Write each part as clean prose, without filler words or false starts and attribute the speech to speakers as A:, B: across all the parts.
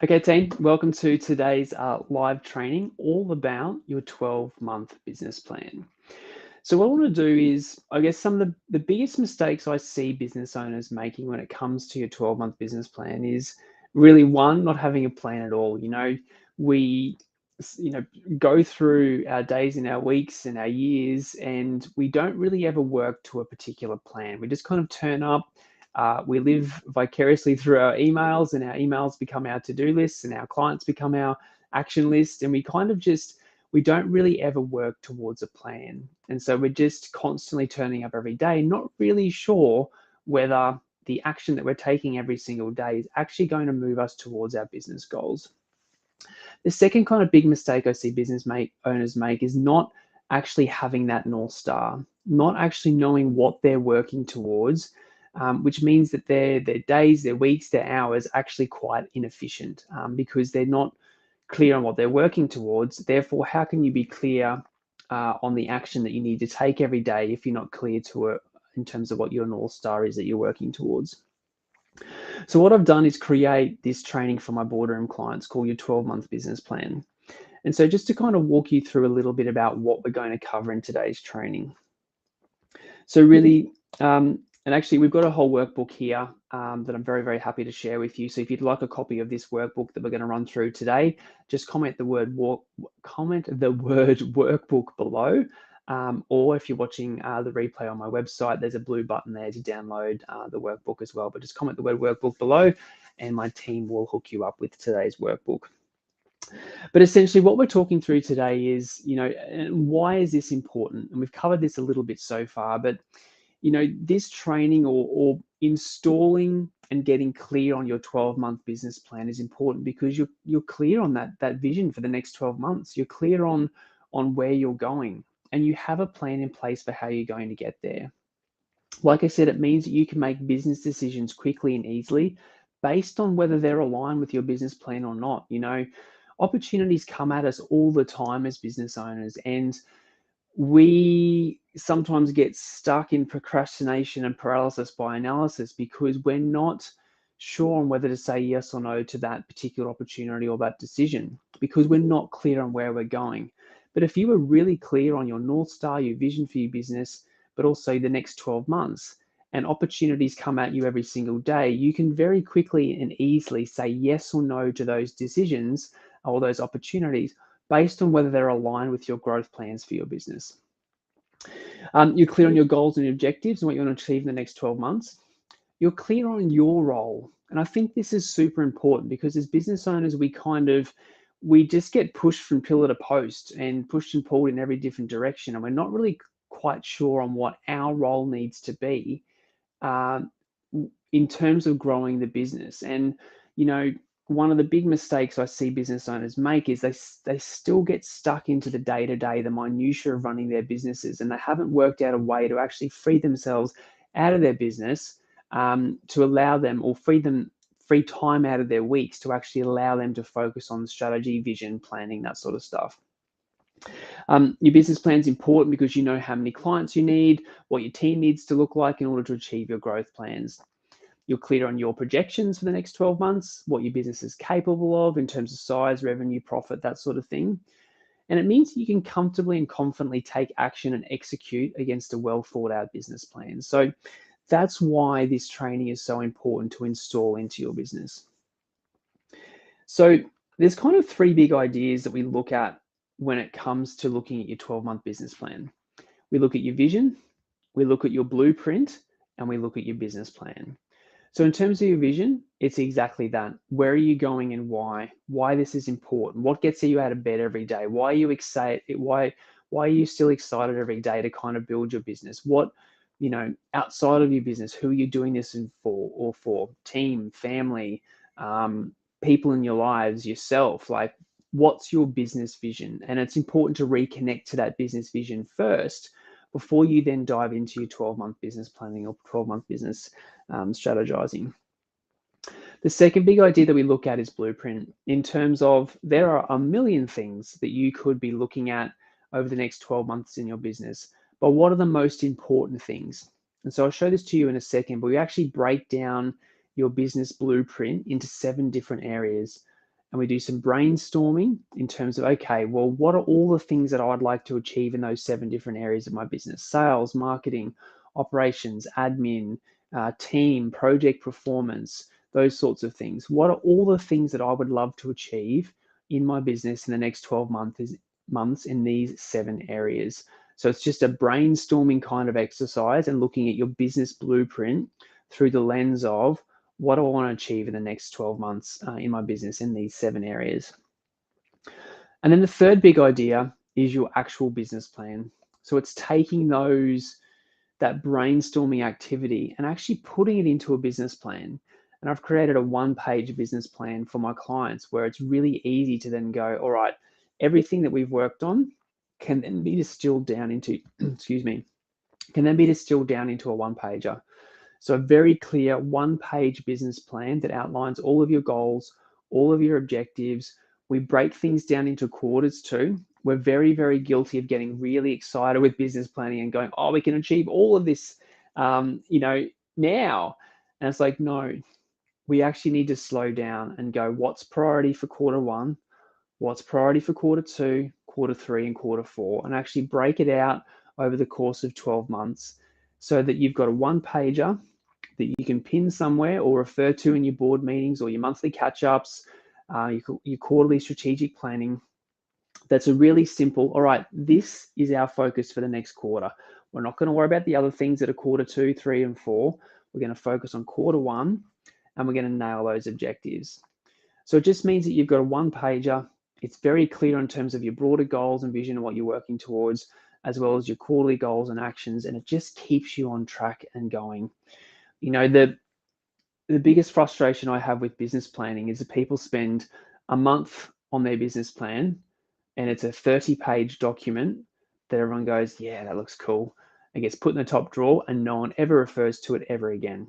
A: Okay, team, welcome to today's live training, all about your 12-month business plan. So what I want to do is, I guess, some of the biggest mistakes I see business owners making when it comes to your 12-month business plan is really, one, not having a plan at all. We, you know, go through our days and our weeks and our years, and we don't really ever work to a particular plan. We just kind of turn up. We live vicariously through our emails, and our emails become our to-do lists, and our clients become our action list, and we kind of just we don't really ever work towards a plan. And so we're just constantly turning up every day, not really sure whether the action that we're taking every single day is actually going to move us towards our business goals. The second kind of big mistake I see owners make is not actually having that North Star, not actually knowing what they're working towards, which means that their days, their weeks, their hours actually quite inefficient because they're not clear on what they're working towards. Therefore, how can you be clear on the action that you need to take every day if you're not clear to it in terms of what your North Star is that you're working towards? So what I've done is create this training for my boardroom clients called your 12-month business plan. And so just to kind of walk you through a little bit about what we're going to cover in today's training. So really, and actually we've got a whole workbook here that I'm very, very happy to share with you. So if you'd like a copy of this workbook that we're going to run through today, just comment the word workbook below. Or if you're watching the replay on my website, there's a blue button there to download the workbook as well. But just comment the word workbook below, and my team will hook you up with today's workbook. But essentially what we're talking through today is, and why is this important? And we've covered this a little bit so far, but this training or installing and getting clear on your 12-month business plan is important because you're clear on that vision for the next 12 months. You're clear on where you're going, and you have a plan in place for how you're going to get there. Like I said, it means that you can make business decisions quickly and easily based on whether they're aligned with your business plan or not. Opportunities come at us all the time as business owners, and we sometimes get stuck in procrastination and paralysis by analysis because we're not sure on whether to say yes or no to that particular opportunity or that decision because we're not clear on where we're going. But if you were really clear on your North Star, your vision for your business, but also the next 12 months, and opportunities come at you every single day, you can very quickly and easily say yes or no to those decisions or those opportunities based on whether they're aligned with your growth plans for your business. You're clear on your goals and objectives and what you want to achieve in the next 12 months. You're clear on your role. And I think this is super important because as business owners, we just get pushed from pillar to post and pushed and pulled in every different direction. And we're not really quite sure on what our role needs to be um, in terms of growing the business. And, one of the big mistakes I see business owners make is they still get stuck into the day-to-day, the minutiae of running their businesses, and they haven't worked out a way to actually free themselves out of their business to allow them or free time out of their weeks to actually allow them to focus on strategy, vision, planning, that sort of stuff. Your business plan is important because you know how many clients you need, what your team needs to look like in order to achieve your growth plans. You're clear on your projections for the next 12 months, what your business is capable of in terms of size, revenue, profit, that sort of thing. And it means you can comfortably and confidently take action and execute against a well thought out business plan. So that's why this training is so important to install into your business. So there's kind of three big ideas that we look at when it comes to looking at your 12-month business plan. We look at your vision, we look at your blueprint, and we look at your business plan. So in terms of your vision, it's exactly that. Where are you going and why? Why this is important? What gets you out of bed every day? Why are you excited? Why are you still excited every day to kind of build your business? What, outside of your business, who are you doing this for team, family, people in your lives, yourself? Like, what's your business vision? And it's important to reconnect to that business vision first before you then dive into your 12-month business planning or 12-month business strategizing. The second big idea that we look at is blueprint, in terms of there are a million things that you could be looking at over the next 12 months in your business, but what are the most important things? And so I'll show this to you in a second, but we actually break down your business blueprint into 7 different areas. and we do some brainstorming in terms of, okay, well, what are all the things that I'd like to achieve in those 7 different areas of my business? Sales, marketing, operations, admin, team, project performance, those sorts of things. What are all the things that I would love to achieve in my business in the next 12 months in these 7 areas? So it's just a brainstorming kind of exercise and looking at your business blueprint through the lens of, what do I want to achieve in the next 12 months in my business in these 7 areas? And then the third big idea is your actual business plan. So it's taking that brainstorming activity and actually putting it into a business plan. And I've created a 1-page business plan for my clients where it's really easy to then go, all right, everything that we've worked on can then be distilled down into, can then be distilled down into a 1-pager. So a very clear 1-page business plan that outlines all of your goals, all of your objectives. We break things down into quarters too. We're very, very guilty of getting really excited with business planning and going, oh, we can achieve all of this, now. And it's like, no, we actually need to slow down and go, what's priority for quarter 1? What's priority for quarter 2, quarter 3, and quarter 4, and actually break it out over the course of 12 months so that you've got a 1-pager that you can pin somewhere or refer to in your board meetings or your monthly catch-ups, your quarterly strategic planning. That's a really simple, all right, this is our focus for the next quarter. We're not going to worry about the other things that are quarter 2, 3, and 4. We're going to focus on quarter 1, and we're going to nail those objectives. So it just means that you've got a 1-pager. It's very clear in terms of your broader goals and vision and what you're working towards, as well as your quarterly goals and actions, and it just keeps you on track and going. The biggest frustration I have with business planning is that people spend a month on their business plan and it's a 30-page document that everyone goes, yeah, that looks cool. It gets put in the top drawer and no one ever refers to it ever again.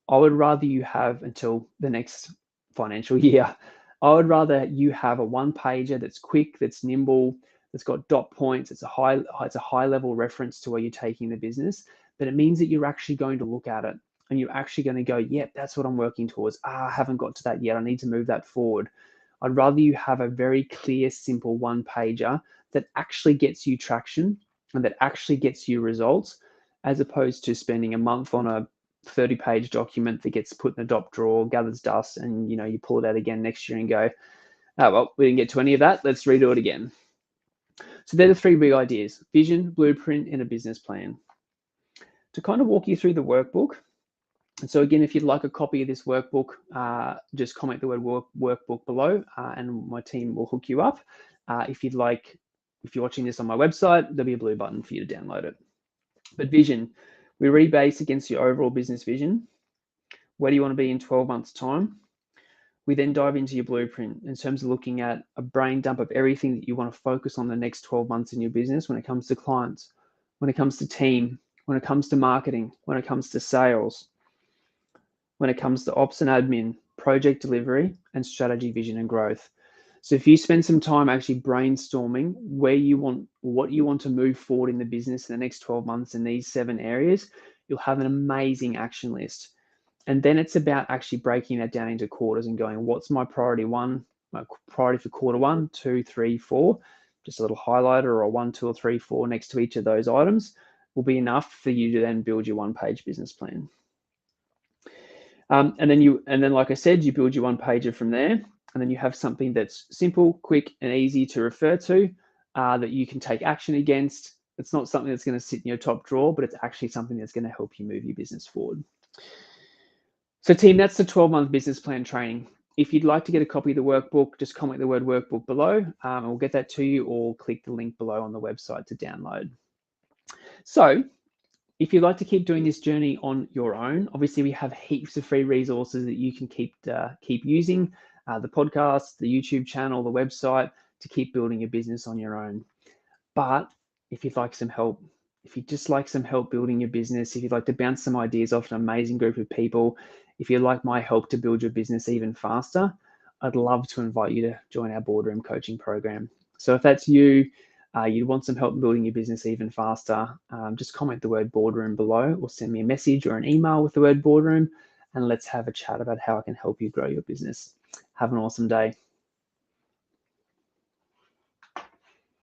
A: I would rather you have, until the next financial year, I would rather you have a 1-pager that's quick, that's nimble, that's got dot points. It's a high level reference to where you're taking the business, but it means that you're actually going to look at it and you're actually going to go, yep, that's what I'm working towards. I haven't got to that yet. I need to move that forward. I'd rather you have a very clear, simple 1-pager that actually gets you traction and that actually gets you results, as opposed to spending a month on a 30-page document that gets put in a top drawer, gathers dust, and you pull it out again next year and go, oh, well, we didn't get to any of that. Let's redo it again. So they're the 3 big ideas: vision, blueprint, and a business plan. To kind of walk you through the workbook. And so again, if you'd like a copy of this workbook, just comment the word workbook below and my team will hook you up. If you're watching this on my website, there'll be a blue button for you to download it. But vision, we rebase against your overall business vision. Where do you want to be in 12 months' time? We then dive into your blueprint in terms of looking at a brain dump of everything that you want to focus on the next 12 months in your business when it comes to clients, when it comes to team, when it comes to marketing, when it comes to sales, when it comes to ops and admin, project delivery, and strategy, vision, and growth. So if you spend some time actually brainstorming what you want to move forward in the business in the next 12 months in these 7 areas, you'll have an amazing action list. And then it's about actually breaking that down into quarters and going, what's my priority 1, my priority for quarter 1, 2, 3, 4, just a little highlighter or a 1, 2, or 3, 4 next to each of those items will be enough for you to then build your 1-page business plan. And then, like I said, you build your 1-pager from there, and then you have something that's simple, quick, and easy to refer to that you can take action against. It's not something that's going to sit in your top drawer, but it's actually something that's going to help you move your business forward. So team, that's the 12-month business plan training. If you'd like to get a copy of the workbook, just comment the word workbook below and we'll get that to you, or click the link below on the website to download. So if you'd like to keep doing this journey on your own, obviously we have heaps of free resources that you can keep using, the podcast, the YouTube channel, the website, to keep building your business on your own. But if you'd like some help, if you'd just like some help building your business, if you'd like to bounce some ideas off an amazing group of people, if you'd like my help to build your business even faster, I'd love to invite you to join our Boardroom coaching program. So if that's you, you want some help building your business even faster, just comment the word Boardroom below or send me a message or an email with the word Boardroom, and let's have a chat about how I can help you grow your business. Have an awesome day.